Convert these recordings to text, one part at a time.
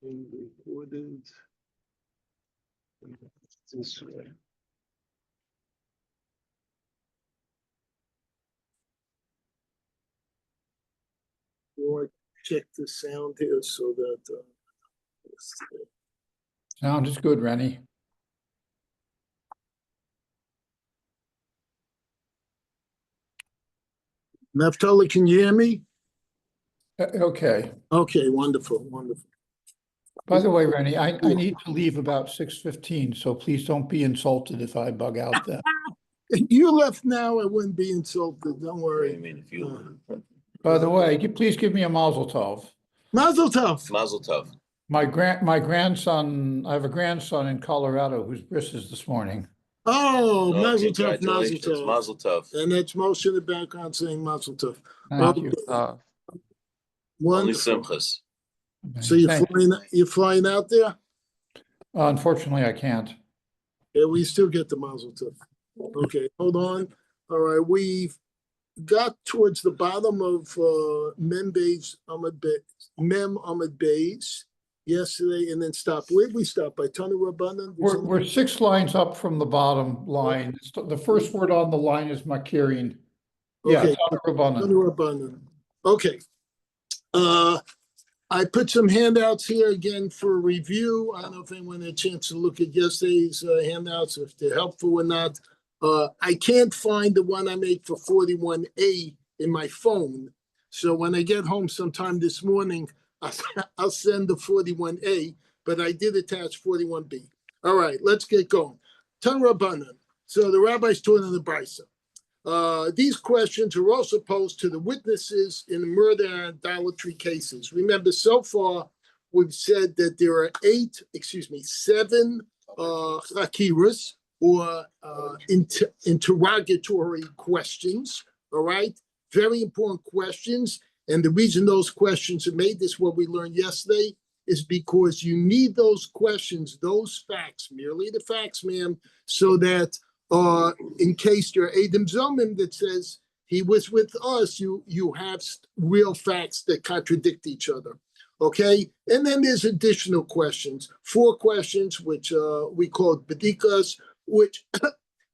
being recorded this way. Or check the sound here so that Sound is good, Rennie. Naftali, can you hear me? Okay. Okay, wonderful, wonderful. By the way, Rennie, I need to leave about 6:15, so please don't be insulted if I bug out then. If you left now, I wouldn't be insulted. Don't worry. I mean, if you By the way, please give me a mazel tov. Mazel tov. Mazel tov. My grandson, I have a grandson in Colorado whose bris is this morning. Oh, mazel tov, mazel Congratulations, tov. mazel tov. And that's Moshe in the background saying mazel tov. Thank you. Only Wonderful. simchas. So you're flying out there? Unfortunately, I can't. Yeah, we still get the mazel tov. Okay, hold on. All right, we've got towards the bottom of Mem Amud Beis yesterday, and then stopped. Where'd we stop? By Tanu Rabbanan? We're 6 lines up from the bottom line. The first word on the line is makirin. Yeah, Okay, Tanu Rabbanan. Tanu Rabbanan. Okay. I put some handouts here again for review. I don't know if anyone had a chance to look at yesterday's handouts, if they're helpful or not. I can't find the one I made for 41A in my phone. So when I get home sometime this morning, I'll send the 41A, but I did attach 41B. All right, let's get going. Tan Rabbanan. So the rabbis taught in the Brisa. These questions are also posed to the witnesses in murder and idolatry cases. Remember, so far, we've said that there are 7 chakiras, or interrogatory questions, all right? Very important questions. And the reason those questions are made, this is what we learned yesterday, is because you need those questions, those facts, merely the facts, ma'am, so that in case you're Adam Zomim that says he was with us, you have real facts that contradict each other, okay? And then there's additional questions, 4 questions, which we call bedikas, which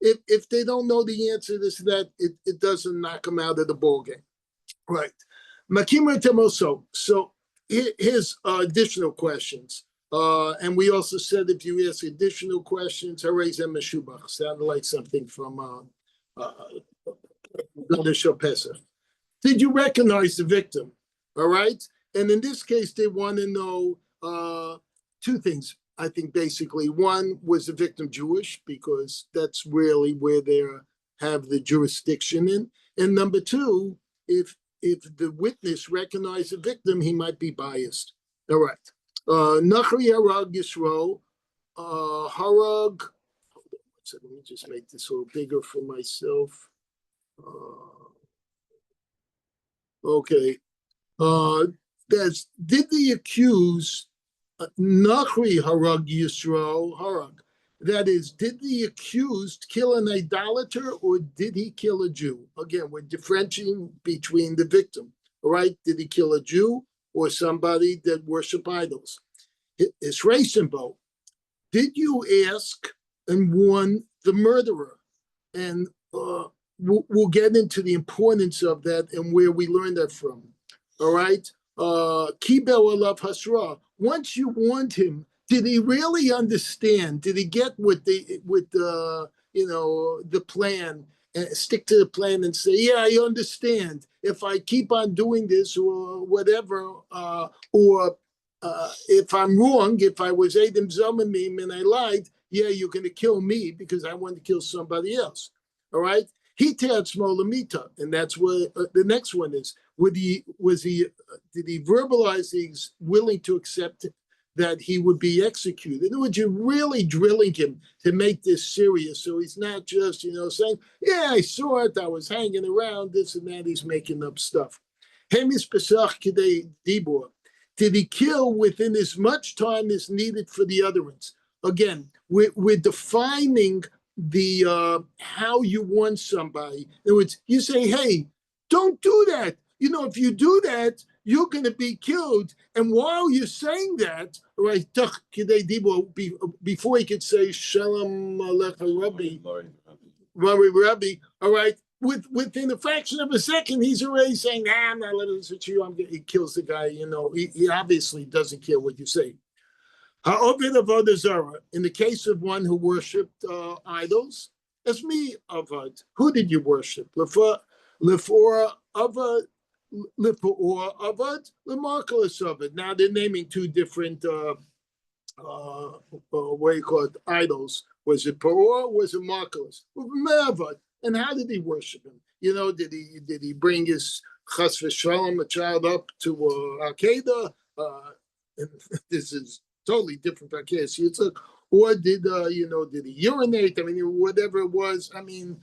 if they don't know the answer to this, that, it doesn't knock them out of the ballgame, right? Makimra Temoso. So here's additional questions. And we also said if you ask additional questions, Harezem Meshubach, sounded like something from Pesach. Did you recognize the victim? All right. And in this case, they want to know 2 things. I think basically, one, was the victim Jewish, because that's really where they have the jurisdiction in. And number 2, if the witness recognized the victim, he might be biased. All right. Nachri Harag Yisro, Harag. Hold on 1 second. Let me just make this a little bigger for myself. Okay. Did the accused Nachri Harag Yisro Harag? That is, did the accused kill an idolater or did he kill a Jew? Again, we're differentiating between the victim. All right. Did he kill a Jew or somebody that worship idols? It's symbol. Did you ask and warn the murderer? And we'll get into the importance of that and where we learned that from. All right. Kibel alav hasra. Once you warned him, did he really understand? Did he get with the plan and stick to the plan and say, yeah, I understand. If I keep on doing this or whatever, or if I'm wrong, if I was Adam Zomamim and I lied, yeah, you're going to kill me because I want to kill somebody else. All right. Hitat Smolamita, and that's what the next one is. Did he verbalize he's willing to accept that he would be executed? In other words, you're really drilling him to make this serious. So he's not just, saying, yeah, I saw it, I was hanging around, this and that. He's making up stuff. Hemis Pesach Kidei Dibor. Did he kill within as much time as needed for the utterance? Again, we're defining the how you want somebody. In other words, you say, hey, don't do that. If you do that, you're going to be killed. And while you're saying that, right, before he could say Shalom Alecha Rabbi, all right, within a fraction of a second, he's already saying, nah, I'm not letting this with you. He kills the guy, he obviously doesn't care what you say. Ha'ovid avodah zara, in the case of one who worshipped idols, as me avad. Who did you worship? Lefor avad, lemarkalis avad. Now they're naming two different what do you call it, idols. Was it Paror? Was it Markalis? And how did he worship him? Did he bring his chas v'shalom, a child, up to Akedah? This is totally different from case. Or did he urinate? I mean, whatever it was. I mean,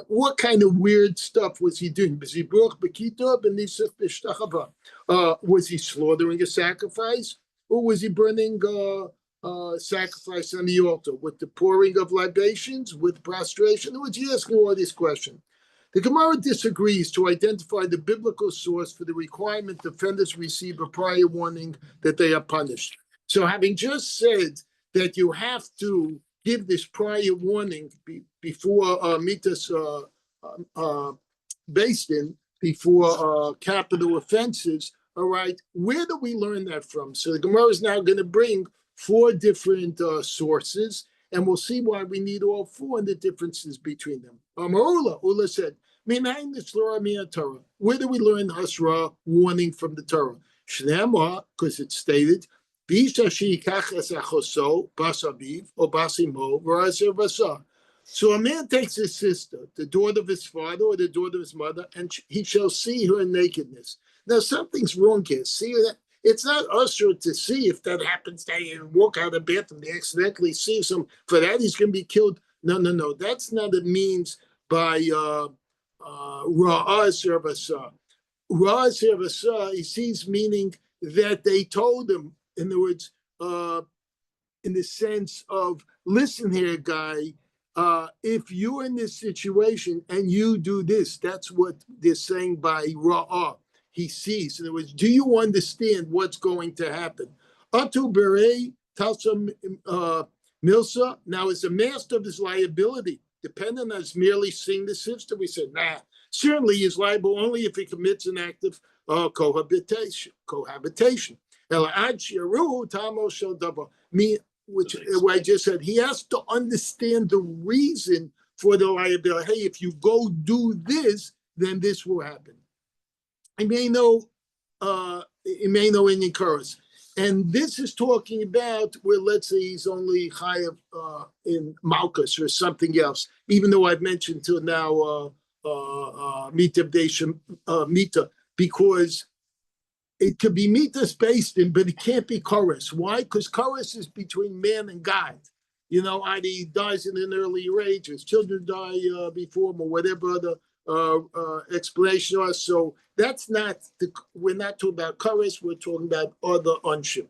what kind of weird stuff was he doing? Was he slaughtering a sacrifice, or was he burning sacrifice on the altar with the pouring of libations, with prostration? Was he asking all these questions? The Gemara disagrees to identify the biblical source for the requirement offenders receive a prior warning that they are punished. So having just said that you have to give this prior warning before mitas based in, before capital offenses, all right, where do we learn that from? So the Gemara is now going to bring 4 different sources, and we'll see why we need all 4 and the differences between them. Ula said, where do we learn Hasra warning from the Torah? Shnema, because it's stated, so a man takes his sister, the daughter of his father or the daughter of his mother, and he shall see her nakedness. Now something's wrong here. See that? It's not usher to see if that happens. They walk out of the bathroom, they accidentally see some. For that, he's going to be killed. No. That's not a means by Ra'ah Servasa. Ra'ah Servasa, he sees meaning that they told him. In other words, in the sense of, listen here, guy, if you're in this situation and you do this, that's what they're saying by Ra'ah. He sees. In other words, do you understand what's going to happen? Atu Berei Talsa Milsa, now is the master of his liability dependent on us merely seeing the sister? We said, nah, certainly he is liable only if he commits an act of cohabitation. Which I just said, he has to understand the reason for the liability. Hey, if you go do this, then this will happen. He may know Indian chorus. And this is talking about where, let's say, he's only chayav in Malkus or something else, even though I've mentioned till now Mita, because it could be mitas based in, but it can't be chorus. Why? Because chorus is between man and God. Either he dies in an earlier age, his children die before him, or whatever other explanation are. So that's not, we're not talking about chorus, we're talking about other unshim.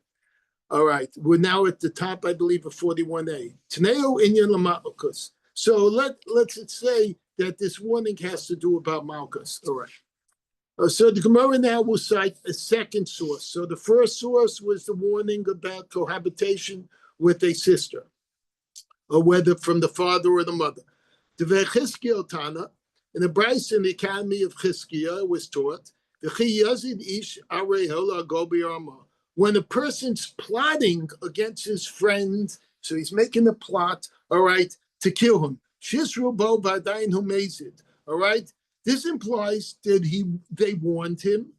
All right, we're now at the top, I believe, of 41a. Taneo inyan lamalkus. So let's say that this warning has to do about Malkus. All right. So the Gemara now will cite a second source. So the first source was the warning about cohabitation with a sister, or whether from the father or the mother. The Vechizkiel Tana, in the Bryce in the Academy of Chizkiah was taught, when a person's plotting against his friend, so he's making a plot, all right, to kill him. All right. This implies that they warned him,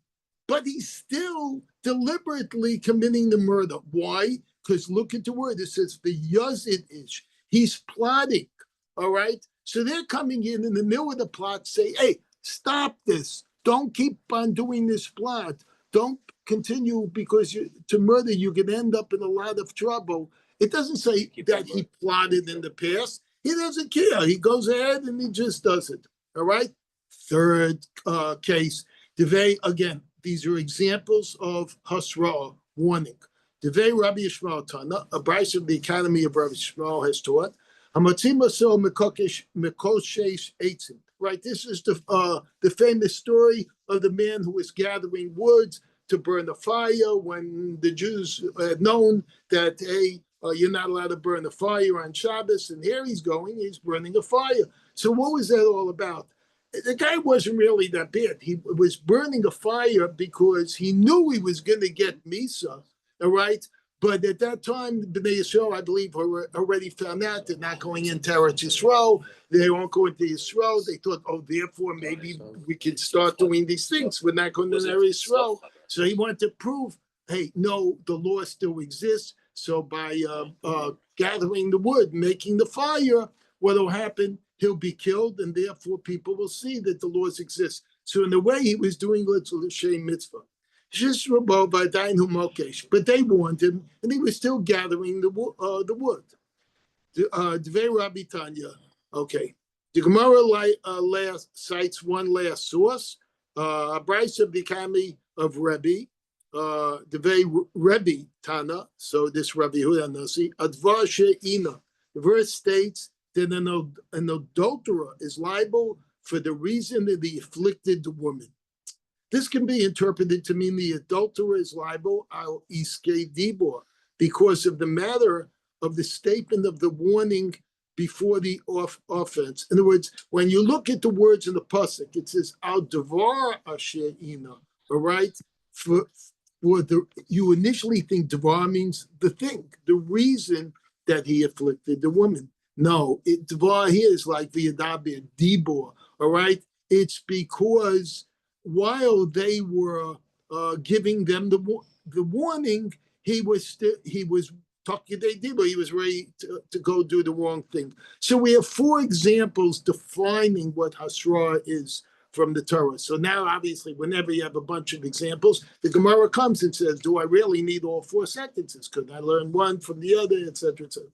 but he's still deliberately committing the murder. Why? Because look at the word. It says the yazid ish. He's plotting. All right. So they're coming in the middle of the plot, say, hey, stop this. Don't keep on doing this plot. Don't continue, because to murder, you can end up in a lot of trouble. It doesn't say that he plotted in the past. He doesn't care. He goes ahead and he just does it. All right. Third case, Devei, again, these are examples of Hasra, warning. Devei Rabbi Yishmael Tana, a Bryce of the Academy of Rabbi Yishmael has taught, right, this is the famous story of the man who was gathering woods. to burn the fire when the Jews had known that, hey, you're not allowed to burn the fire on Shabbos, and here he's burning a fire. So what was that all about? The guy wasn't really that bad. He was burning a fire because he knew he was going to get Misa, all right? But at that time, Bnei Yisrael, I believe, already found out they're not going into Eretz Yisrael. They won't go into Yisrael. They thought, oh, therefore, maybe we can start doing these things. We're not going to Eretz Yisrael. So he wanted to prove, hey, no, the law still exists. So by gathering the wood, making the fire, what will happen? He'll be killed, and therefore people will see that the laws exist. So in a way, he was doing l'shem mitzvah. But they warned him, and he was still gathering the wood. Dvei Rabbi Tanya. Okay. The Gemara cites one last source. Brisa Bikami of Rebbe. Dvei Rebbe Tana. So this Rabbi Huda Nasi. Advar She'ina. The verse states that an adulterer is liable for the reason that he afflicted the woman. This can be interpreted to mean the adulterer is liable al iske dibor because of the matter of the statement of the warning before the offense. In other words, when you look at the words in the pasuk, it says al devar asherina. All right, you initially think devar means the thing, the reason that he afflicted the woman. No, devar here is like v'yadabir dibor. All right, it's because while they were giving them the warning, he was talking. He was ready to go do the wrong thing. So we have four examples defining what hasra is from the Torah. So now, obviously, whenever you have a bunch of examples, the Gemara comes and says, "Do I really need all four sentences? Could I learn one from the other, etc., etc."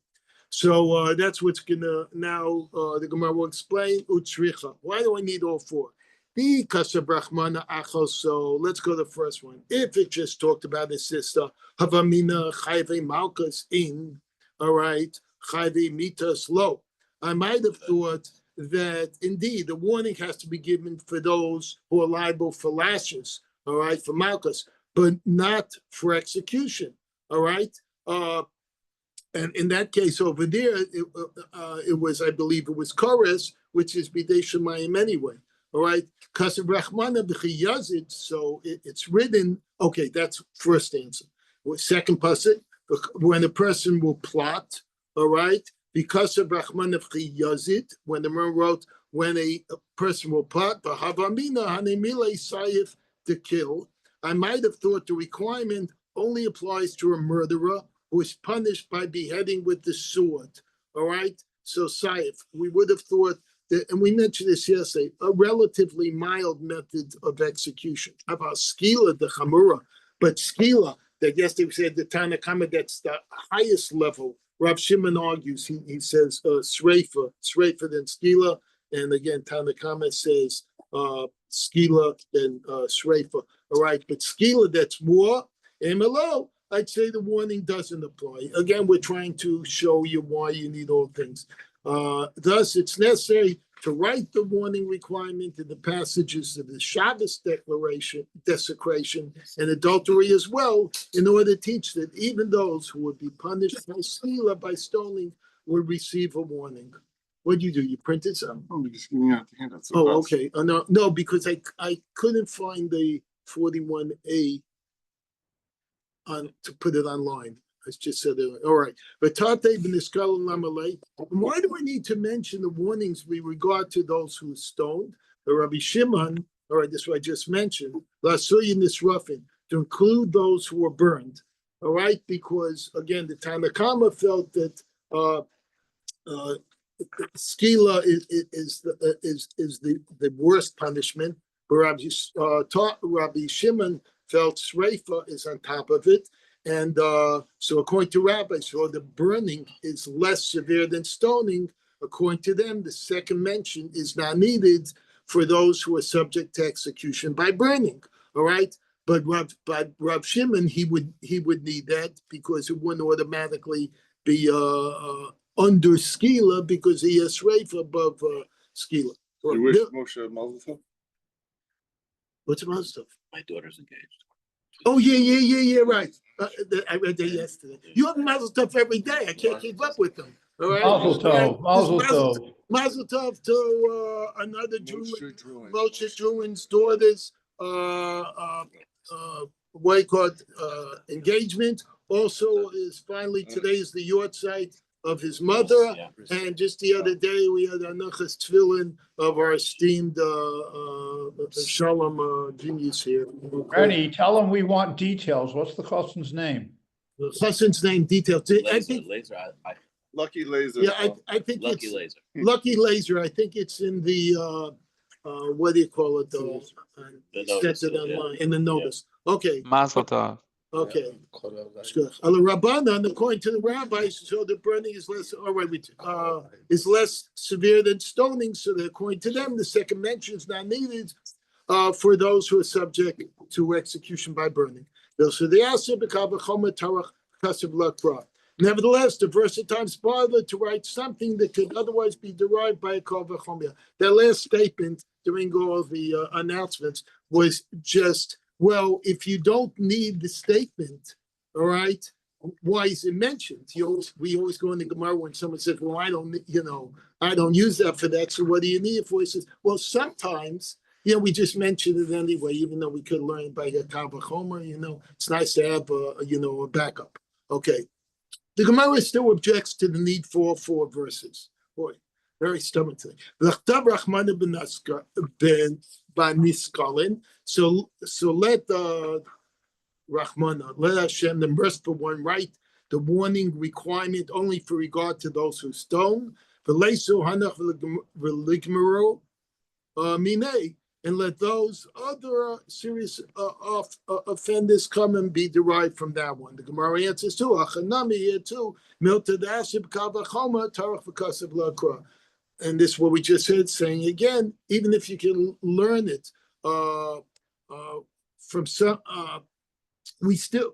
So that's what's gonna now the Gemara will explain. Utzricha. Why do I need all four? Because of Brahmana Achos, so let's go to the first one. If it just talked about his sister, Havamina Chayve Malkas in, all right, Chayve Mitas Lo. I might have thought that indeed the warning has to be given for those who are liable for lashes, all right, for Malkas, but not for execution, all right? And in that case over there, it was, I believe it was Kores, which is Bidei Shemayim anyway. All right, Kasav Rachmana b'chiyazit. So it's written. Okay, that's first answer. Second pasuk, when a person will plot. All right, because of Rachmana b'chiyazit, when the man wrote, when a person will plot, b'havamina hanemile sayif to kill. I might have thought the requirement only applies to a murderer who is punished by beheading with the sword. All right, so sayif. We would have thought. And we mentioned this yesterday, a relatively mild method of execution. How about skila, the chamura? But skila, that yesterday we said the Tanakama, that's the highest level. Rav Shimon argues, he says sreifa than skila. And again, Tanakama says skila than sreifa. All right, but skila, that's more, emelo, I'd say the warning doesn't apply. Again, we're trying to show you why you need all things. Thus, it's necessary to write the warning requirement in the passages of the Shabbos declaration, desecration, and adultery as well, in order to teach that even those who would be punished by stila, by stoning, would receive a warning. What do? You printed some? Oh, we're just giving out the handouts. Oh, okay. No, because I couldn't find the 41A to put it online. I just said it. All right. But Tate b'niskal lamalei. Why do I need to mention the warnings with regard to those who are stoned? The Rabbi Shimon, all right, this is what I just mentioned, Lasuyin Nisrafin, to include those who were burned. All right, because again, the Tanakama felt that skila is the worst punishment. But Rabbi Shimon felt sreifa is on top of it. And so according to rabbis, so the burning is less severe than stoning. According to them, the second mention is not needed for those who are subject to execution by burning. All right. But Rav Shimon, he would need that because it wouldn't automatically be under skila because he has sreifa above skila. You wish Moshe Mazel Tov? What's the mazel tov? My daughter's engaged. Oh, yeah, right. I read that yesterday. You have mazel tov every day. I can't keep up with them. All right. Mazel tov, mazel Just tov. mazel tov to another Moshe Druin's daughter's what do you call it, engagement. Also, is finally today is the yahrzeit of his mother, and just the other day we had anachas tefillin of our esteemed Shalom genius here. Rennie, tell them we want details. What's the chassan's name? The chassan's name details. I think Lucky Laser. yeah, I think Lucky it's Laser. Lucky Laser. I think it's in the what do you call it? The notice, Online, in the notice. Okay. Mazel tov. Okay. Rabbanan, according to the rabbis, so the burning is less. Is less severe than stoning. So that according to them, the second mention is not needed for those who are subject to execution by burning. So they ask nevertheless, the verse at times bothered to write something that could otherwise be derived by a kol v'chomia. That last statement during all the announcements was just, well, if you don't need the statement, all right, why is it mentioned? We always go in the Gemara when someone says, well, I don't use that for that, so what do you need it for? He says, well, sometimes, we just mentioned it anyway, even though we could learn by a kal v'chomer, it's nice to have, a backup. Okay. The Gemara still objects to the need for 4 verses. Boy, very stubborn thing. So let Rahmana, let Hashem, the merciful one, write the warning requirement only for regard to those who stone. And let those other serious offenders come and be derived from that one. The Gemara answers too. Achanami here too. And this is what we just said, saying again, even if you can learn it from some, we still,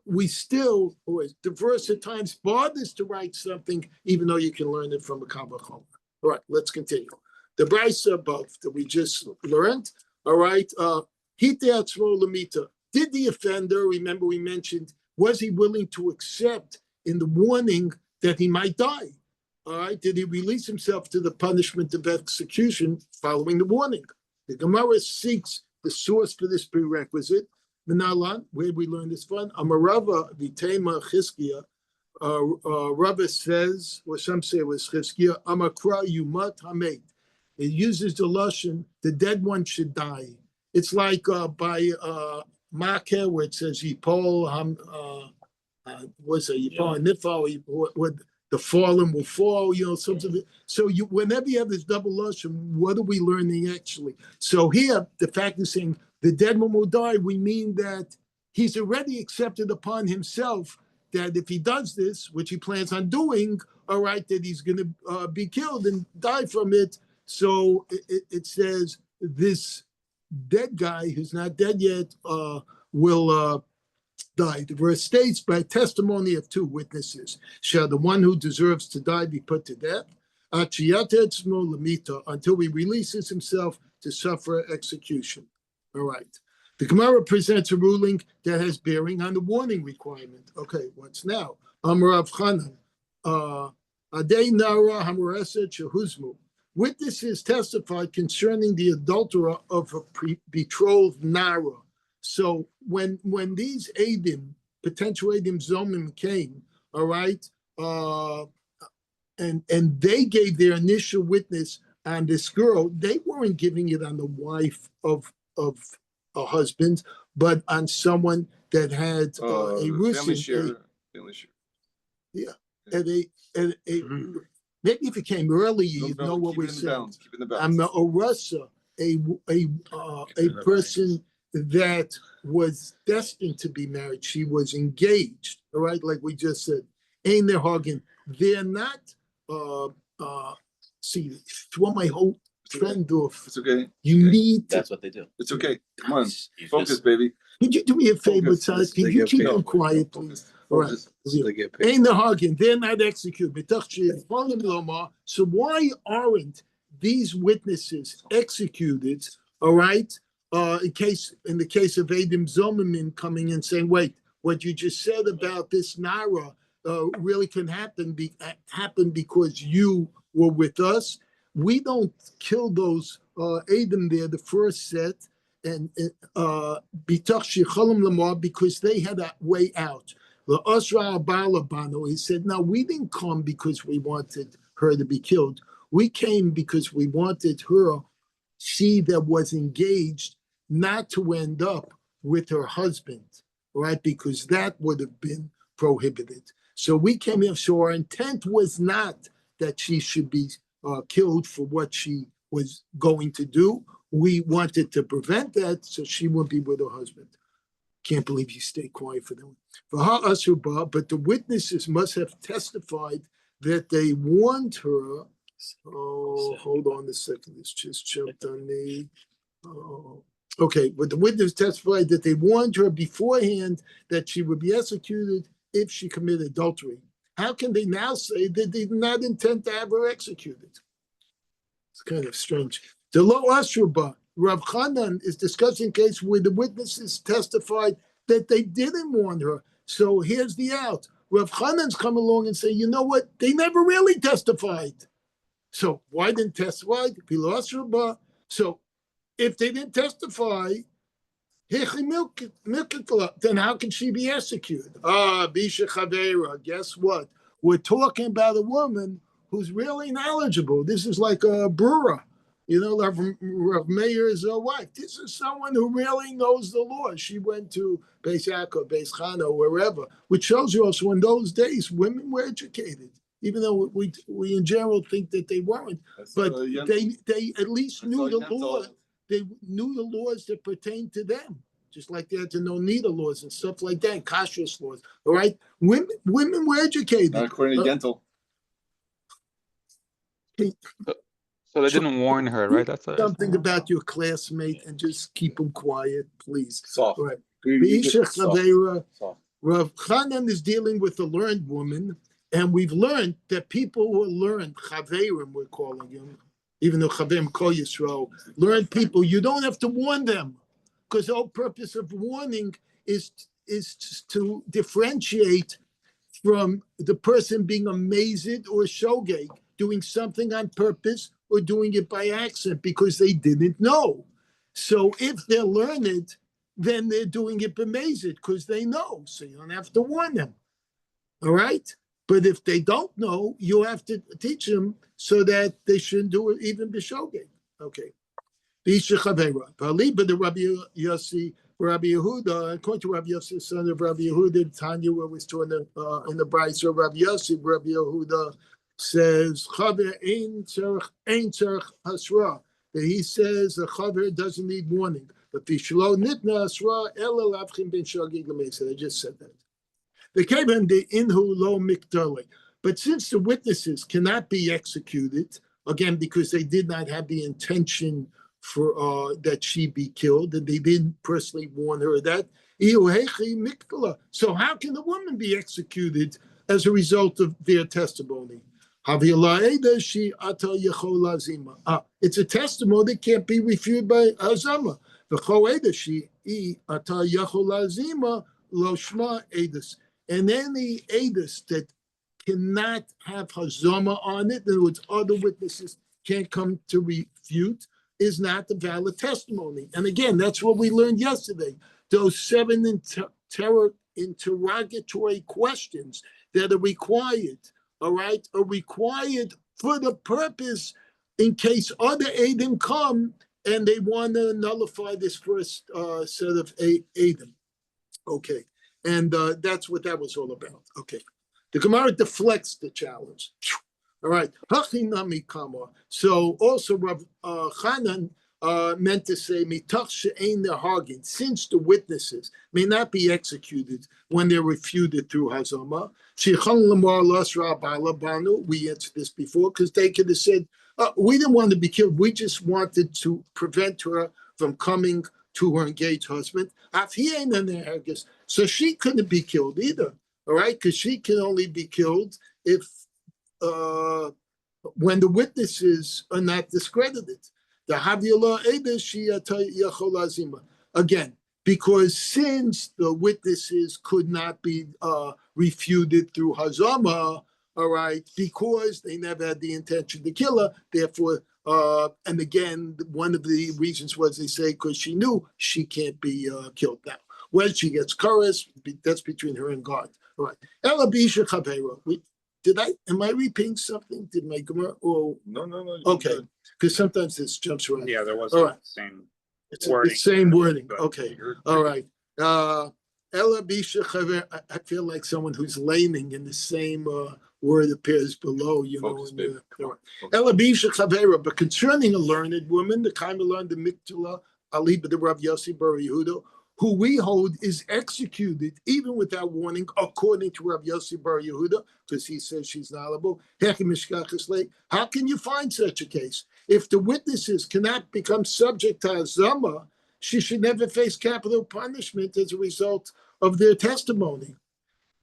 diverse at times bothers to write something, even though you can learn it from a kal v'chomer. All right, let's continue. The brisa above that we just learned. All right. Did the offender, remember we mentioned, was he willing to accept in the warning that he might die? All right. Did he release himself to the punishment of execution following the warning? The Gemara seeks the source for this prerequisite. Minalan, where we learn this from? Amarava Vitema Chizkiah. Rava says, or some say it was Chizkiah, Amakra Yumat Hamed. It uses the lashon, the dead one should die. It's like by Makeh, where it says Yipol Nifal, what the fallen will fall, something. So whenever you have this double lashon, what are we learning actually? So here, the fact is saying the dead one will die, we mean that he's already accepted upon himself that if he does this, which he plans on doing, all right, that he's going to be killed and die from it. So it says this dead guy who's not dead yet will die. The verse states, by testimony of 2 witnesses, shall the one who deserves to die be put to death, until he releases himself to suffer execution. All right. The Gemara presents a ruling that has bearing on the warning requirement. Okay, what's now? Amarav Chanan, Adei Nara Hamureset Shehuzmu. Witnesses testified concerning the adulterer of a betrothed Nara. So when these Adim, potential Adim Zomim came, all right, and they gave their initial witness on this girl, they weren't giving it on the wife of a husband, but on someone that had a Russian. Family share. Yeah, and maybe if it came earlier, you'd know what we're saying. I'm a Russa, a person that was destined to be married. She was engaged, all right, like we just said. Ain't there Hagen? They're not. See, throw my whole trend off. It's okay. You need. That's what they do. It's okay. Come on, focus, baby. Could you do me a favor, Tzad? Can you keep them quiet, please? All right. Ain't the Hagen, they're not executed. So why aren't these witnesses executed? All right, in the case of Adam Zomerman coming and saying, wait, what you just said about this Nara really can happen because you were with us. We don't kill those Adam there, the first set, and because they had a way out. He said, no, we didn't come because we wanted her to be killed. We came because we wanted her, she that was engaged, not to end up with her husband, right? Because that would have been prohibited. So we came here. So our intent was not that she should be killed for what she was going to do. We wanted to prevent that so she wouldn't be with her husband. Can't believe you stay quiet for them. But the witnesses must have testified that they warned her. Oh, hold on a second. This just jumped on me. Okay, but the witness testified that they warned her beforehand that she would be executed if she committed adultery. How can they now say that they did not intend to have her executed? It's kind of strange. The Lo Asruba, Rav Chanan is discussing a case where the witnesses testified that they didn't warn her. So here's the out. Rav Chanan's come along and say, you know what? They never really testified. So why didn't testify? So if they didn't testify, then how can she be executed? Bisha Chavera, guess what? We're talking about a woman who's really knowledgeable. This is like a brewer, Rav Meir's wife. This is someone who really knows the law. She went to Beis Yaakov, Beis Chana, wherever, which shows you also in those days, women were educated, even though we in general think that they weren't. But they at least knew the law. They knew the laws that pertain to them, just like they had to know Nida laws and stuff like that, kashrus laws. All right, women were educated. Not according to Yentl. So they didn't warn her, right? That's something about your classmate, and just keep them quiet, please. Soft. All right. Soft. Rav Chanan is dealing with a learned woman, and we've learned that people who are learned, chaverim, we're calling them, even though Chavim Kol Yisrael, learned people, you don't have to warn them, because the whole purpose of warning is to differentiate from the person being a mazid or a shogeg, doing something on purpose or doing it by accident because they didn't know. So if they're learned, then they're doing it b'mazid because they know, so you don't have to warn them. All right? But if they don't know, you have to teach them so that they shouldn't do it even b'shogeg. Okay. But the Rabbi Yossi, Rabbi Yehuda, according to Rabbi Yossi, son of Rabbi Yehuda, Tanya, where we saw in the Bryce of Rabbi Yossi, Rabbi Yehuda says, Chaver ein tzarech hasra. That he says a chaver doesn't need warning. But v'shlo nitna hasra ela lavchim ben shogeg l'meised. I just said that. The kevan de inhu lo mikdale. But since the witnesses cannot be executed, again, because they did not have the intention for that she be killed, and they didn't personally warn her of that. So how can the woman be executed as a result of their testimony? It's a testimony that can't be refuted by Hazama. And any edus that cannot have Hazama on it, in other words, other witnesses can't come to refute, is not a valid testimony. And again, that's what we learned yesterday. Those 7 interrogatory questions that are required, all right, are required for the purpose in case other Adam come and they want to nullify this first set of Adam. Okay, and that's what that was all about. Okay, the Gemara deflects the challenge. All right, Hachinami Kama. So also Rav Chanan meant to say, Mitach she'ein nehagin, since the witnesses may not be executed when they're refuted through Hazama. Shechan lamar lasra balabanu. We answered this before because they could have said, we didn't want to be killed. We just wanted to prevent her from coming to her engaged husband. So she couldn't be killed either. All right, because she can only be killed if when the witnesses are not discredited. The Havila Edeshiyatayacholazima. Again, because since the witnesses could not be refuted through Hazama, all right, because they never had the intention to kill her, therefore, and again, one of the reasons was they say because she knew she can't be killed now. When she gets chorus, that's between her and God. All right. Ela Bisha Chavera. Am I repeating something? Did my Gemara? Oh, No. okay. Because sometimes this jumps around. Yeah, there was All the right. same It's wording. the same wording. But Okay. you're- All right. Ela Bisha Chavera. I feel like someone who's laming in the same word appears below, Focus, in baby. the, Come on. Ela Bisha Chavera. But concerning a learned woman, the kind of learned the Miktula, Ali the Rav Yossi Bar Yehuda, who we hold is executed even without warning, according to Rav Yossi Bar Yehuda, because he says she's not liable. How can you find such a case? If the witnesses cannot become subject to Azama, she should never face capital punishment as a result of their testimony.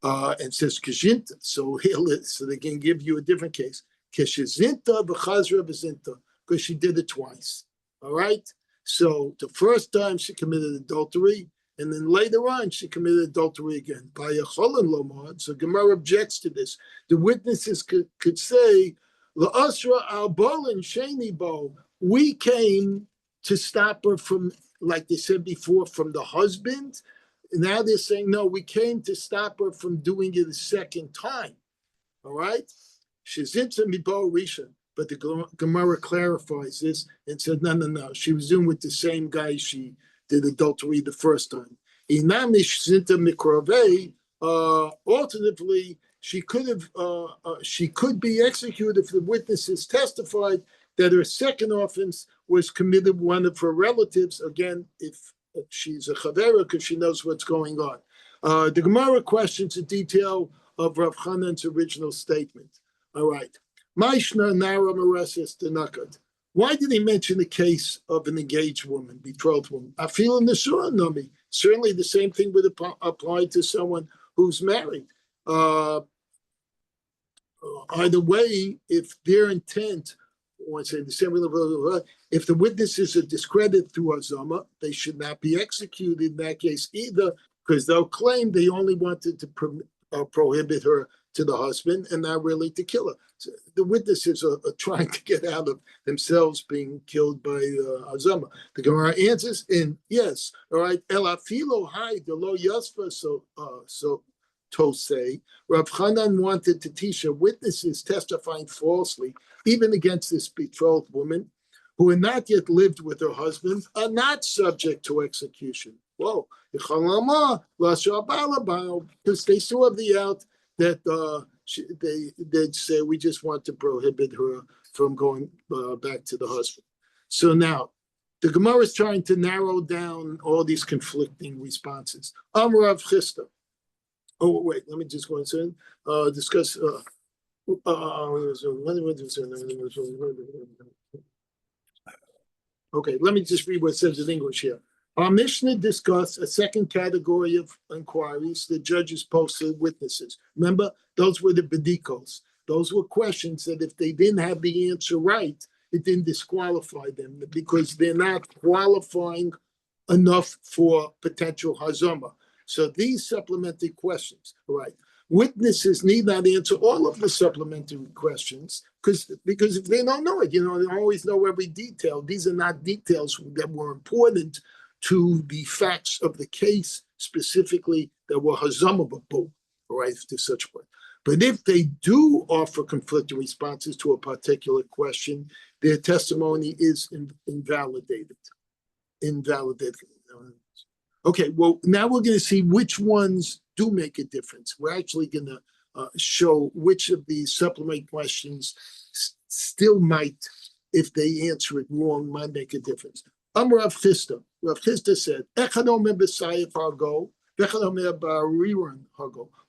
And says Kishinta, so they can give you a different case. Kishinta v'chazra v'zinta, because she did it twice. All right? So the first time she committed adultery, and then later on she committed adultery again. By a cholan lomad, so Gemara objects to this. The witnesses could say, "La'asra al bolin sheni bo." We came to stop her from, like they said before, from the husband. Now they're saying, no, we came to stop her from doing it a second time. All right, she's into mibo rishon. But the Gemara clarifies this and said, no. She was doing with the same guy she did adultery the first time. Alternatively, she could be executed if the witnesses testified that her second offense was committed one of her relatives. Again, if she's a chavera, because she knows what's going on. The Gemara questions the detail of Rav Chanan's original statement. All right. Why did he mention the case of an engaged woman, betrothed woman? I feel in the surah, Nami. Certainly the same thing would apply to someone who's married. Either way, if their intent, or say the same, if the witnesses are discredited through Azama, they should not be executed in that case either, because they'll claim they only wanted to prohibit her to the husband and not really to kill her. So the witnesses are trying to get out of themselves being killed by Azama. The Gemara answers in yes. All right. El afilo hai de lo yasfa so to say. Rav Chanan wanted to teach her witnesses testifying falsely, even against this betrothed woman, who had not yet lived with her husband, are not subject to execution. Whoa. Because they still have the out that they'd say we just want to prohibit her from going back to the husband. So now the Gemara is trying to narrow down all these conflicting responses. Amrav Chista. Oh wait, let me just go and discuss. Okay, let me just read what it says in English here. Our Mishnah discussed a second category of inquiries the judges posted witnesses. Remember, those were the bedikos. Those were questions that if they didn't have the answer right, it didn't disqualify them because they're not qualifying enough for potential hazama. So these supplementary questions, right? Witnesses need not answer all of the supplementary questions because if they don't know it, they don't always know every detail. These are not details that were important to the facts of the case specifically that were hazamable, right, to such point. But if they do offer conflicting responses to a particular question, their testimony is invalidated. Okay, well, now we're going to see which ones do make a difference. We're actually going to show which of these supplementary questions still might, if they answer it wrong, might make a difference. Rav Chista. Rav Chista said,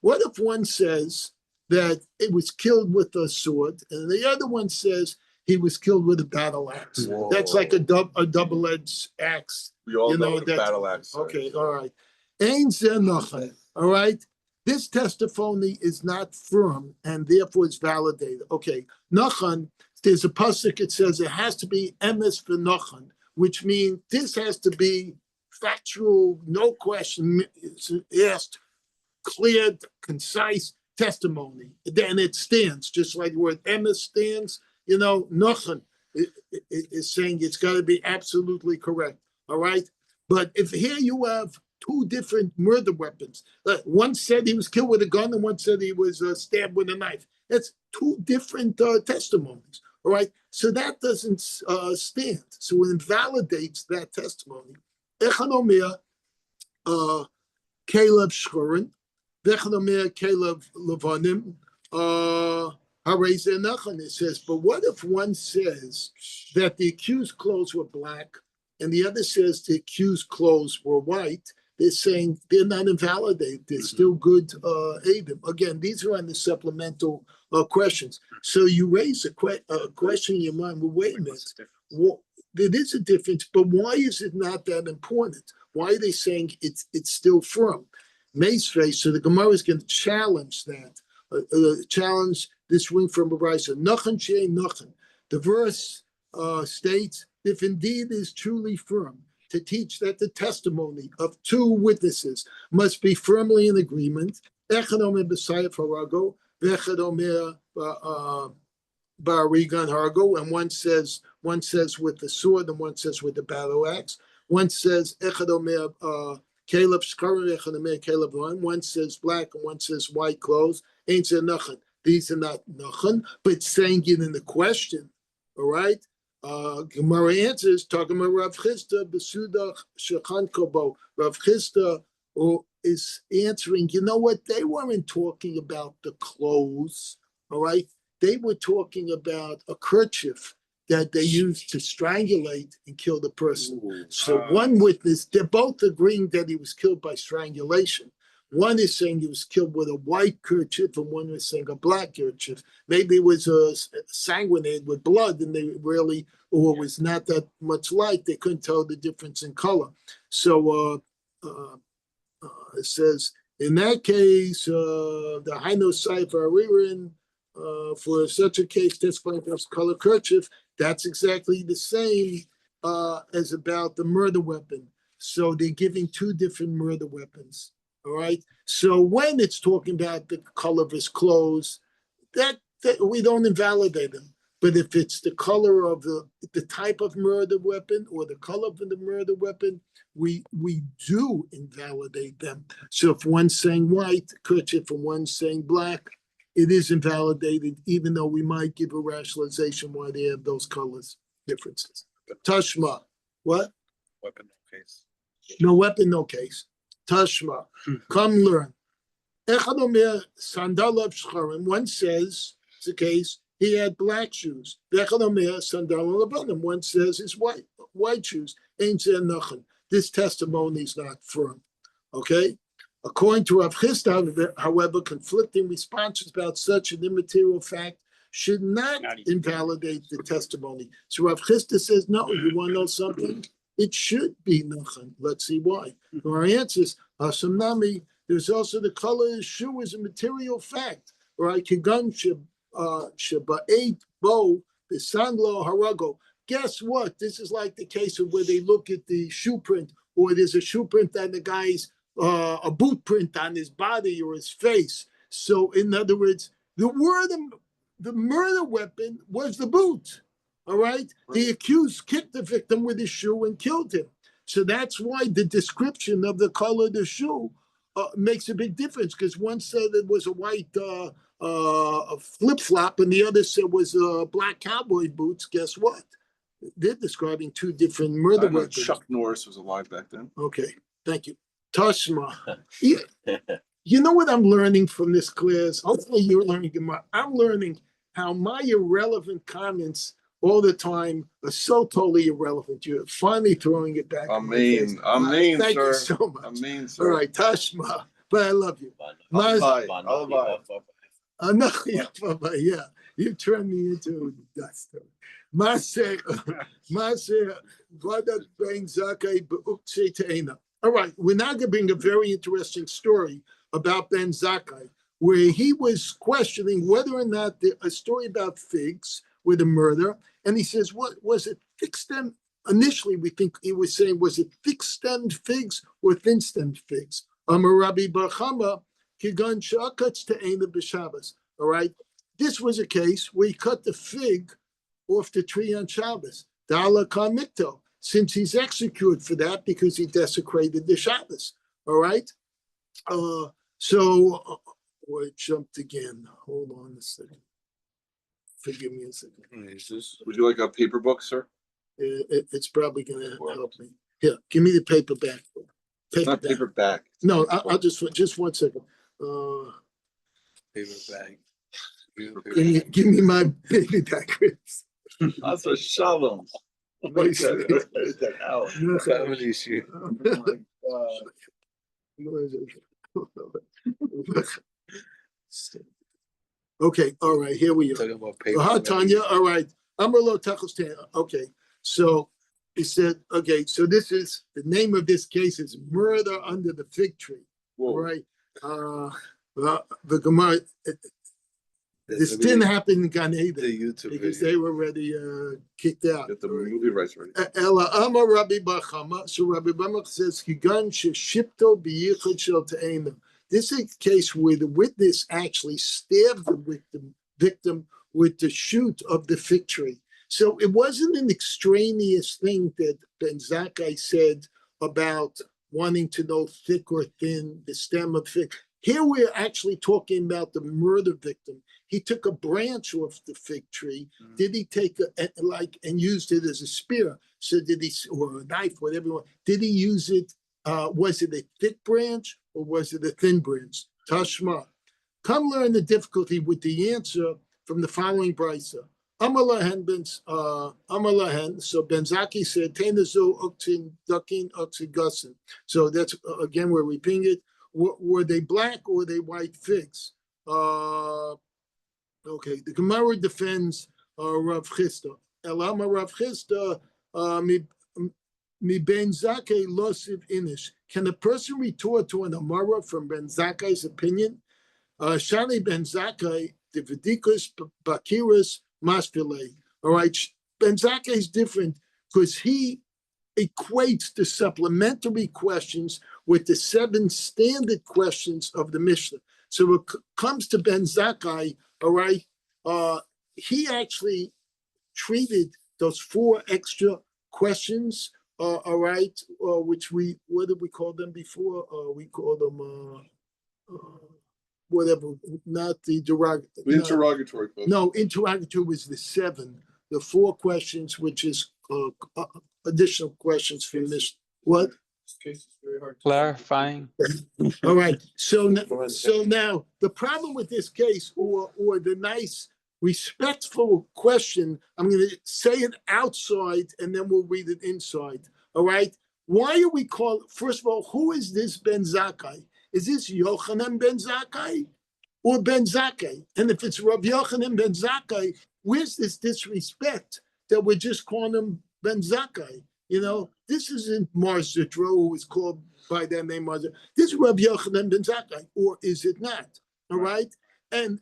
what if one says that it was killed with a sword, and the other one says he was killed with a battle axe? Whoa. That's like a double-edged axe. We all know the battle axe. Okay, all right. All right. This testimony is not firm and therefore it's validated. Okay, Nachan, there's a pasuk. It says it has to be emes v'nochan, which means this has to be factual, no question asked, clear, concise testimony. Then it stands, just like the word emes stands. Nochan is saying it's got to be absolutely correct. All right, but if here you have two different murder weapons, one said he was killed with a gun and one said he was stabbed with a knife. That's two different testimonies. All right, so that doesn't stand. So it invalidates that testimony. Echad omer Caleb Shchurin, v'echad omer Caleb Levanim. It says, but what if one says that the accused clothes were black and the other says the accused clothes were white? They're saying they're not invalidated. They're still good Adam. Again, these are on the supplemental questions. So you raise a question in your mind. Well, wait a minute. There is a difference, but why is it not that important? Why are they saying it's still firm? Mace, so the Gemara is going to challenge that. Challenge this ring from Baraisa. Nachan shei nachan. The verse states, if indeed is truly firm, to teach that the testimony of two witnesses must be firmly in agreement. Echad omer b'sayef harago, v'echad omer ba'arigan harago, and one says with the sword and one says with the battle axe. One says echad omer Caleb Shkarim, echad omer Caleb Ron. One says black and one says white clothes. Ain't said nachan. These are not nachan, but saying it in the question. All right. Gemara answers talking about Rav Chisda Besudach Shechan Kobo. Rav Chisda is answering. You know what? They weren't talking about the clothes. All right. They were talking about a kerchief that they used to strangulate and kill the person. So one witness, they're both agreeing that he was killed by strangulation. One is saying he was killed with a white kerchief, and one is saying a black kerchief. Maybe it was sanguinated with blood, and they really, or was not that much light. They couldn't tell the difference in color. So it says, in that case, the Haino Saifa Aririn, for such a case, testifying as color kerchief, that's exactly the same as about the murder weapon. So they're giving two different murder weapons. All right. So when it's talking about the color of his clothes, that we don't invalidate them. But if it's the color of the type of murder weapon or the color of the murder weapon, we do invalidate them. So if one's saying white kerchief and one's saying black, it is invalidated, even though we might give a rationalization why they have those colors differences. Tashma, what? Weapon, no case. No weapon, no case. Tashma, come learn. Echad omer sandal of shcharim. One says it's a case he had black shoes. Echad omer sandal levanim. One says it's white shoes. Ain't zeh nachan. This testimony is not firm. Okay. According to Rav Chisda, however, conflicting responses about such an immaterial fact should not invalidate the testimony. So Rav Chisda says, no, you want to know something? It should be nachan. Let's see why. Our answer is, Hasamnami, there's also the color of the shoe is a material fact. Right? Kigan sheba'et bo b'sandlo harago. Guess what? This is like the case of where they look at the shoe print, or there's a shoe print on the guy's a boot print on his body or his face. So in other words, the murder weapon was the boot. All right. The accused kicked the victim with his shoe and killed him. So that's why the description of the color of the shoe makes a big difference, because one said it was a white flip-flop and the other said it was black cowboy boots. Guess what? They're describing two different murder weapons. Chuck Norris was alive back then. Okay. Thank you. Tashma. You know what I'm learning from this class? Hopefully you're learning. I'm learning how my irrelevant comments all the time are so totally irrelevant. You're finally throwing it back. I'm mean, thank sir. you so much. I'm mean, sir. All right, Tashma. But I love you. Yeah, you turned me into dust. All right, we're now going to bring a very interesting story about Ben Zakkai, where he was questioning whether or not a story about figs with a murder. And he says, what was it? Thick-stemmed. Initially, we think he was saying, was it thick-stemmed figs or thin-stemmed figs? Rabbi Bar Chama, kigan shakatz te'ena b'Shabbos. All right. This was a case where he cut the fig off the tree on Shabbos. Dala kamikto, since he's executed for that because he desecrated the Shabbos. All right. I jumped again. Hold on a second. Forgive me a second. Would you like a paper book, sir? It's probably going to help me. Here, give me the paper back. Not paper bag. No, I'll just 1 second. Paper bag. Give me my baby back ribs. That's a shovel. Family issue. Okay, all right, here we are. Talking about paper. Tanya, all right. Okay, so he said, okay, so this is the name of this case is murder under the fig tree. All right. The Gemara, this didn't happen in Gan Eden because they were already kicked out. Get the movie rights ready. Ela Amar Rabbi Bar Chama. So Rabbi Bar Chama says, "Kigan sheshipto b'yichud shel te'ena." This is a case where the witness actually stabbed the victim with the shoot of the fig tree. So it wasn't an extraneous thing that Ben Zakkai said about wanting to know thick or thin, the stem of fig. Here we're actually talking about the murder victim. He took a branch off the fig tree. Did he take and used it as a spear? So did he, or a knife, whatever? Did he use it? Was it a thick branch or was it a thin branch? Tashma. Come learn the difficulty with the answer from the following brisa. Amalahen, so Ben Zakkai said, Tenazu uktin dukin uksigasin. So that's, again, we're repeating it. Were they black or were they white figs? Okay, the Gemara defends Rav Chisda. Elama Rav Chisda, mi Ben Zakkai losiv inish. Can a person retort to an Amara from Ben Zakkai's opinion? Shani Ben Zakkai, the Vedikus Bakiris Masfile. All right, Ben Zakkai is different because he equates the supplementary questions with the 7 standard questions of the Mishnah. So when it comes to Ben Zakkai, all right, he actually treated those 4 extra questions, all right, which what did we call them before? We call them whatever, not the derogatory. Interrogatory question. No, interrogatory was the 7. The 4 questions, which is additional questions from this. What? This case is very hard. Clarifying. All right. So now the problem with this case, or the nice, respectful question, I'm going to say it outside and then we'll read it inside. All right. Why are we called? First of all, who is this Ben Zakkai? Is this Yochanan Ben Zakkai or Ben Zakkai? And if it's Rav Yochanan Ben Zakkai, where's this disrespect that we're just calling him Ben Zakkai? You know, this isn't Mar Zitro, who is called by that name. This is Rav Yochanan Ben Zakkai, or is it not? All right, and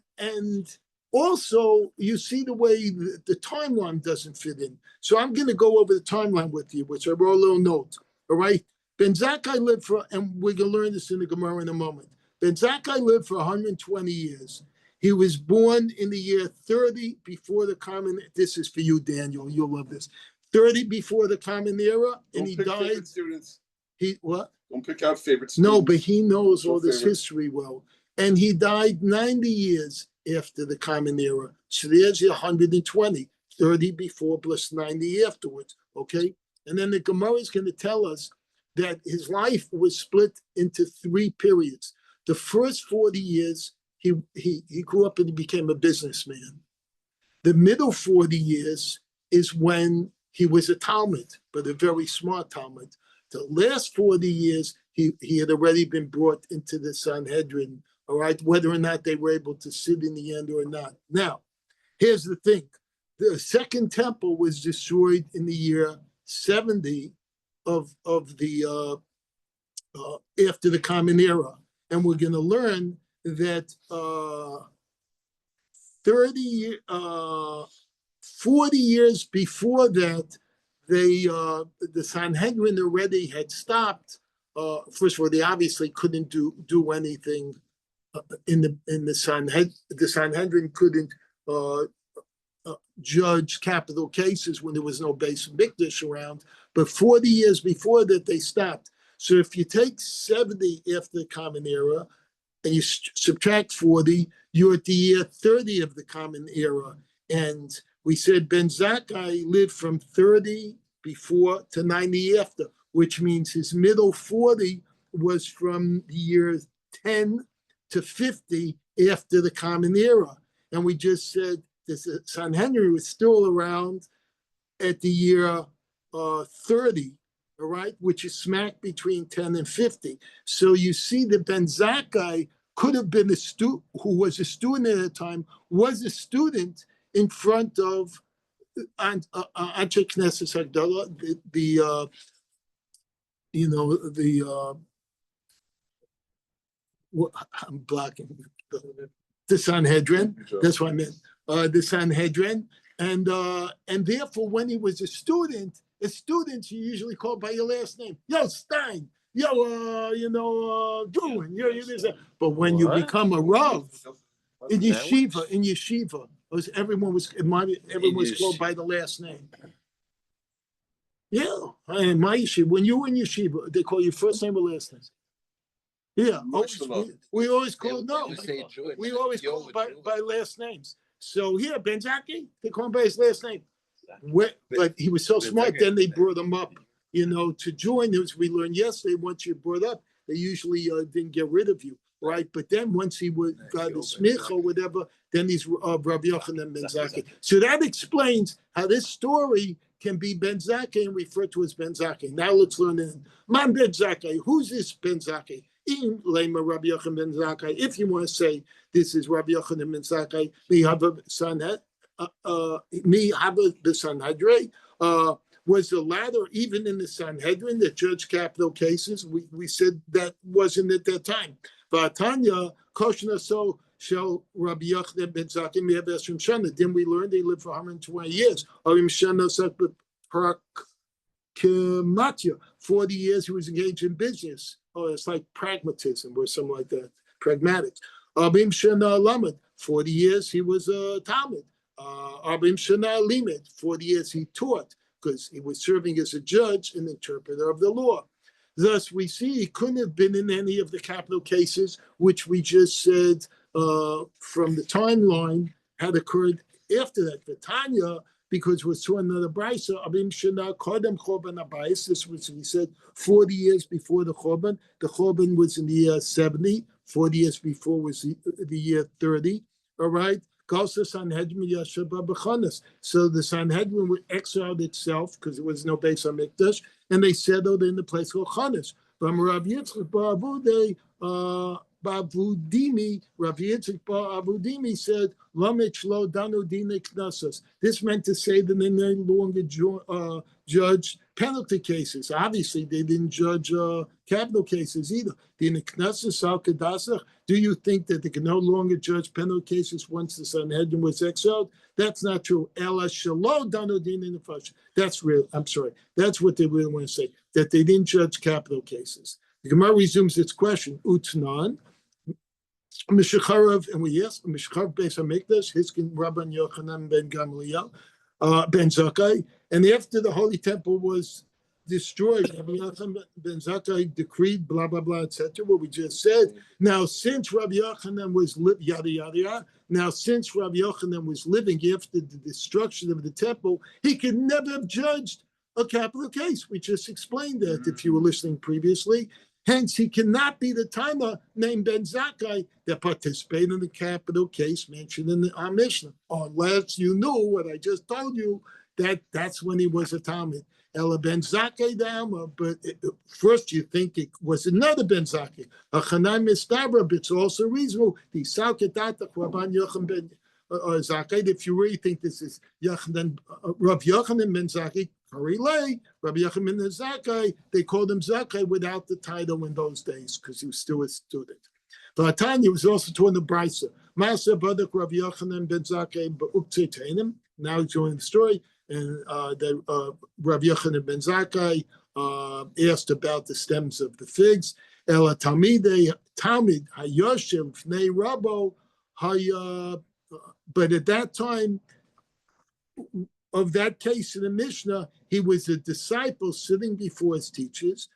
also you see the way the timeline doesn't fit in. So I'm going to go over the timeline with you, which I wrote a little note. All right, Ben Zakkai lived for, and we're going to learn this in the Gemara in a moment. Ben Zakkai lived for 120 years. He was born in the year 30 before the common. This is for you, Daniel. You'll love this. 30 before the common era, and he died. Students. He what? Don't pick out favorite students. No, but he knows all this favorite. history well. And he died 90 years after the common era. So there's 120, 30 before plus 90 afterwards. Okay. And then the Gemara is going to tell us that his life was split into 3 periods. The first 40 years, he grew up and he became a businessman. The middle 40 years is when he was a Talmud, but a very smart Talmud. The last 40 years, he had already been brought into the Sanhedrin, all right, whether or not they were able to sit in the end or not. Now, here's the thing. The second temple was destroyed in the year 70 of the after the Common Era. And we're going to learn that 40 years before that, the Sanhedrin already had stopped. First of all, they obviously couldn't do anything in the Sanhedrin. The Sanhedrin couldn't judge capital cases when there was no Beis Mikdash around. But 40 years before that, they stopped. So if you take 70 after the Common Era and you subtract 40, you're at the year 30 of the Common Era. And we said Ben Zakkai lived from 30 before to 90 after, which means his middle 40 was from the year 10 to 50 after the Common Era. And we just said the Sanhedrin was still around at the year 30, all right, which is smack between 10 and 50. So you see that Ben Zakkai could have been a student who was a student at the time, was a student in front of Anshe Knesset Hagdala, I'm blocking the Sanhedrin. That's what I meant. The Sanhedrin, and therefore, when he was a student, you usually call by your last name. Yo, Stein. Yo, Druin. But when you become a Rav in yeshiva, everyone was called by the last name. Yeah, in my yeshiva, when you were in yeshiva, they call you first name or last name. Yeah, we always call we always call by last names. So here, Ben Zakkai, they call him by his last name. But he was so smart, then they brought him up, to join. As we learned yesterday, once you're brought up, they usually didn't get rid of you, right? But then once he got the smicha or whatever, then he's Rabbi Yochanan Ben Zakkai. So that explains how this story can be Ben Zakkai and referred to as Ben Zakkai. Now let's learn it. Man Ben Zakkai. Who's this Ben Zakkai? Lema Rabbi Yochanan Ben Zakkai. If you want to say this is Rabbi Yochanan Ben Zakkai, the Sanhedrin was the latter even in the Sanhedrin that judged capital cases. We said that wasn't at that time. Vatanya Koshna so shall Rabbi Yochanan Ben Zakkai may have Esrim Shana. Then we learned they lived for 120 years. Arim Shana Prakmatya. 40 years he was engaged in business. Oh, it's like pragmatism or something like that. Pragmatics. Abim Shana Lamed. 40 years he was a Talmud. Abim Shana Limed. 40 years he taught because he was serving as a judge and interpreter of the law. Thus, we see he couldn't have been in any of the capital cases, which we just said from the timeline had occurred after that. The Tanya, because we saw another brisa, Abim Shana Kodem Chorban Abayis. This was, we said, 40 years before the Chorban. The Chorban was in the year 70. 40 years before was the year 30. All right. So the Sanhedrin would exiled itself because there was no Beis Hamikdash, and they settled in the place called Chanes. But Rav Yitzchak Ba'avudimi, Rav Yitzchak Ba'avudimi said, "Lamech lo danu dine knasas." This meant to say that they no longer judge penalty cases. Obviously, they didn't judge capital cases either. Dine knasas al kedasach. Do you think that they can no longer judge penalty cases once the Sanhedrin was exiled? That's not true. Ela shelo danu dine nefesh. That's real. I'm sorry. That's what they really want to say. That they didn't judge capital cases. The Gemara resumes its question. Utnan. Mishacharav, and we ask Mishacharav Beis Hamikdash, Hiskin Rabban Yochanan ben Gamliel, Ben Zakkai, and after the Holy Temple was destroyed, Rabbi Yochanan ben Zakkai decreed blah blah blah, etc. What we just said. Now, since Rabbi Yochanan was yada yada yada. Now, since Rabbi Yochanan was living after the destruction of the temple, he could never have judged a capital case. We just explained that if you were listening previously. Hence, he cannot be the timer named Ben Zakkai that participated in the capital case mentioned in our Mishnah, unless you knew what I just told you, that's when he was a Talmud. Ella Ben Zakkai Dama, but first you think it was another Ben Zakkai. It's also reasonable. The Rabban Yochanan Ben Zakkai. If you really think this is Rav Yochanan Ben Zakkai, Rabbi Yochanan ben Zakkai, they called him Zakkai without the title in those days because he was still a student. Vatanya was also taught in the Brisa. Master Badak Rabbi Yochanan ben Zakkai ba'uktzei teinim. Now he's joining the story, and that Rav Yochanan ben Zakkai asked about the stems of the figs. Ela Talmid Hayoshev Fnei Rabo Haya. But at that time of that case in the Mishnah, he was a disciple sitting before his teachers.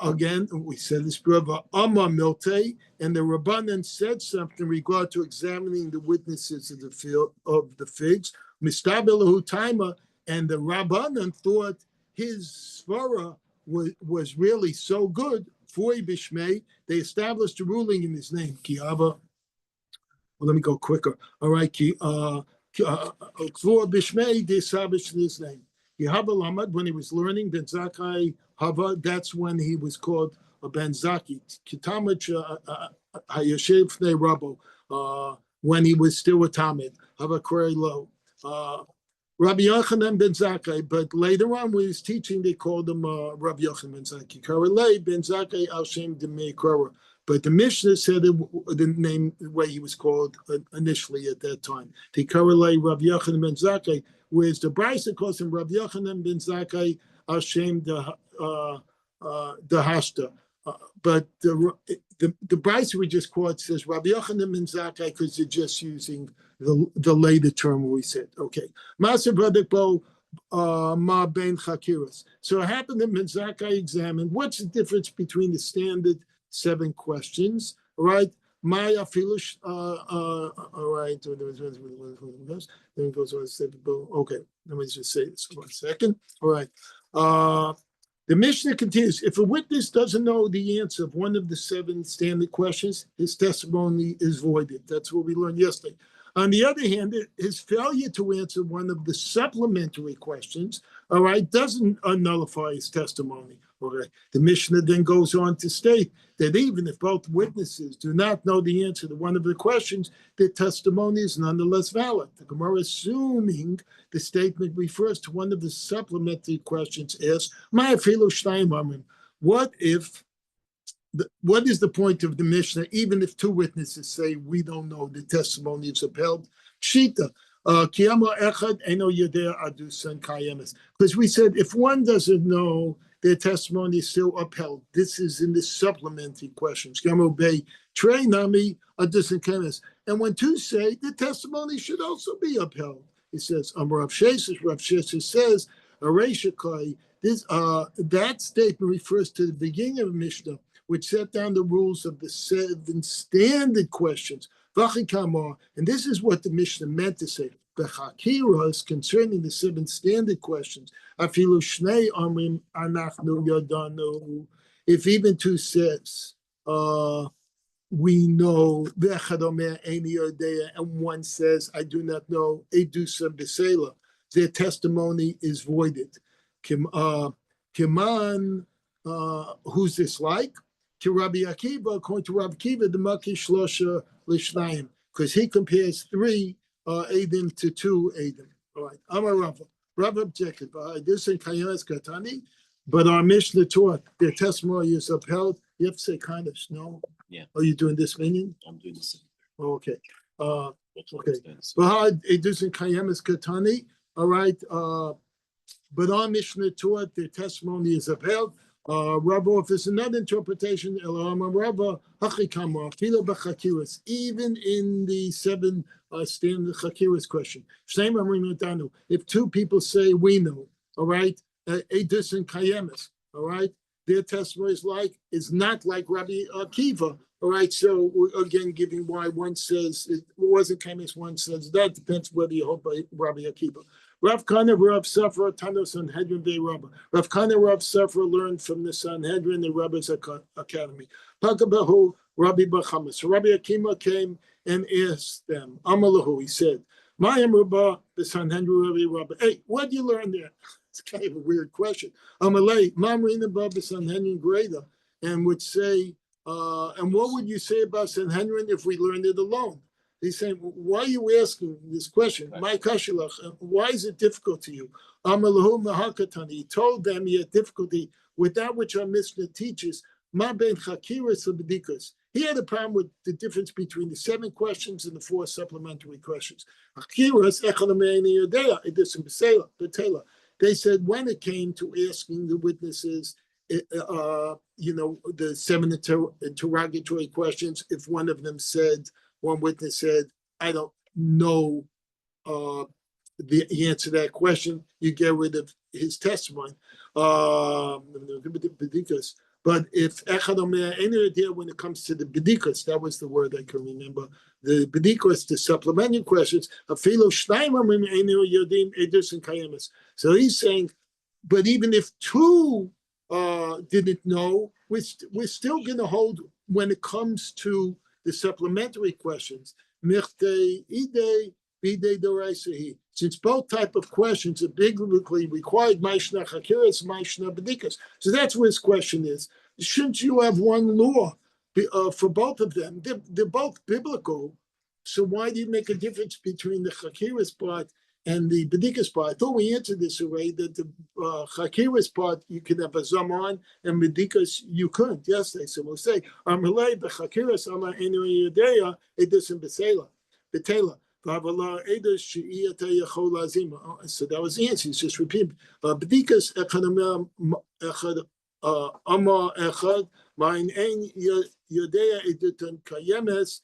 Again, we said this, brother Amma Milte, and the Rabbanan said something in regard to examining the witnesses of the field of the figs. Mistabelahu Taima, and the Rabbanan thought his svara was really so good. Foi Bishmei, they established a ruling in his name. Kiava. Well, let me go quicker. All right, for Bishmei, they established his name. Yehava Lamad, when he was learning Ben Zakkai Hava, that's when he was called a Ben Zaki. Kitamach Hayashev Fnei Rabo, when he was still a Talmid. Hava Korei Lo. Rabbi Yochanan ben Zakkai, but later on when he was teaching, they called him Rabbi Yochanan ben Zakkai. Karelei ben Zakkai al Shem Demei Korah. But the Mishnah said the name, the way he was called initially at that time. Tikarelei Rabbi Yochanan ben Zakkai, whereas the Brisa calls him Rabbi Yochanan ben Zakkai al Shem Dehashta. But the Brisa we just quoted says Rabbi Yochanan ben Zakkai because they're just using the later term we said. Okay. Maser Bradikbo Ma Ben Chakiras. So it happened that Ben Zakkai examined what's the difference between the standard 7 questions, all right? Maya Filish, all right. Then it goes on. Okay, let me just say this 1 second. All right. The Mishnah continues, if a witness doesn't know the answer of one of the 7 standard questions, his testimony is voided. That's what we learned yesterday. On the other hand, his failure to answer one of the supplementary questions, all right, doesn't nullify his testimony. Okay. The Mishnah then goes on to state that even if both witnesses do not know the answer to one of the questions, their testimony is nonetheless valid. The Gemara, assuming the statement refers to one of the supplementary questions, asks, what is the point of the Mishnah, even if 2 witnesses say we don't know, the testimony is upheld? Shita. Because we said if one doesn't know, their testimony is still upheld. This is in the supplementary questions. And when 2 say, the testimony should also be upheld. It says, Rav Sheshes says, that statement refers to the beginning of Mishnah, which set down the rules of the 7 standard questions. And this is what the Mishnah meant to say. The Chakiras concerning the 7 standard questions. If even 2 says, we know, and 1 says, I do not know, their testimony is voided. Kiman, who's this like? To Rabbi Akiva, according to Rabbi Akiva, the Maki Shlosha Lishnayim, because he compares 3 Eidim to 2 Eidim. All right. Amar Rava. Rava objected. This in Kayanas Katani, but our Mishnah taught their testimony is upheld. You have to say Kaddish, no? Yeah. Are you doing this meaning? I'm doing the same. Okay. Okay. But this in Kayanas Katani. All right. But our Mishnah taught their testimony is upheld. Rabba, if there's another interpretation, even in the 7 standard Chakiras question. If 2 people say we know, all right, Edus and Kayemis, all right, their testimony is not like Rabbi Akiva, all right. So again, giving why 1 says it wasn't Kayemis, 1 says that depends whether you hold by Rabbi Akiva. Rav Kana Rav Safra Tano Sanhedrin Day Rabba. Rav Kana Rav Safra learned from the Sanhedrin, the Rabbi's Academy. Pakabahu Rabbi Bachama. So Rabbi Akiva came and asked them. Amalahu, he said, Mayam Rabba, the Sanhedrin Rabbi. Hey, what did you learn there? It's kind of a weird question. Amalei, Mamrin above the Sanhedrin Greda, and would say, and what would you say about Sanhedrin if we learned it alone? He's saying, why are you asking this question? My kashilach, why is it difficult to you? He told them he had difficulty with that which our Mishnah teaches. Ma ben chakiras b'dikas. He had a problem with the difference between the 7 questions and the 4 supplementary questions. They said when it came to asking the witnesses, the 7 interrogatory questions, if one witness said, I don't know the answer to that question, you get rid of his testimony. But if Echad Omer any idea when it comes to the bedikas, that was the word I can remember. The bedikas, the supplementary questions, so he's saying, but even if 2 didn't know, we're still going to hold when it comes to the supplementary questions. Since both type of questions are biblically required, so that's where his question is. Shouldn't you have one law for both of them? They're both biblical. So why do you make a difference between the chakiras part and the bedikas part? I thought we answered this already, that the chakiras part, you can have a zaman, and bedikas, you couldn't. Yes, so we'll say, the chakiras, it doesn't betela. So that was the answer. He's just repeating. Bedikas Amar Echad, Ma'in Ein Yodea Editan Kayemes,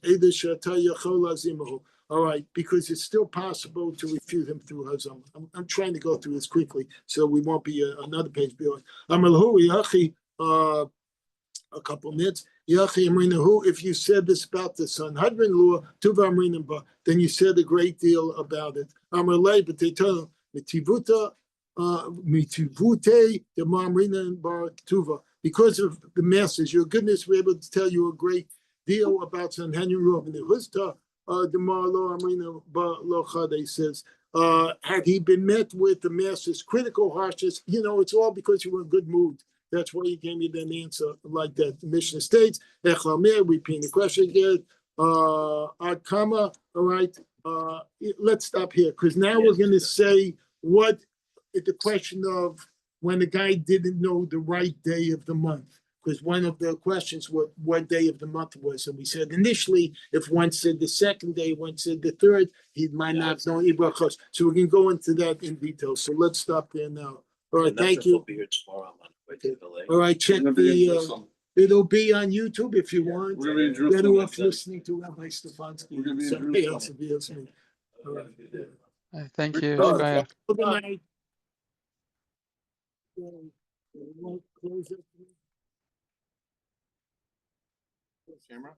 Eda Shata Yachol Azimahu. All right, because it's still possible to refute him through Hazam. I'm trying to go through this quickly, so we won't be another page beyond. Amalhu Yachi, a couple minutes. Yachi Amrinahu, if you said this about the Sanhedrin law, Tuva Amrinamba, then you said a great deal about it. Amalei, but they tell him, Mitivuta. Because of the message, your goodness, we're able to tell you a great deal about Sanhedrin Rov. He says, had he been met with the master's critical harshness, it's all because you were in a good mood. That's why he gave me that answer like that. The Mishnah states, repeating the question again, Adkama, all right, let's stop here, because now we're going to say what the question of when the guy didn't know the right day of the month, because one of the questions was what day of the month was, and we said initially if one said the second day, one said the third, he might not know Ibrachos. So we can go into that in detail. So let's stop there now. All right, thank you. Be here tomorrow. All right, check the. It'll be on YouTube if you want. We're gonna be in Better Jerusalem off listening to Rabbi Stefanski. We're gonna be in Somebody Jerusalem. else will be listening. All right. Thank you. Oh, Shkaya. good night. We'll close it. Camera?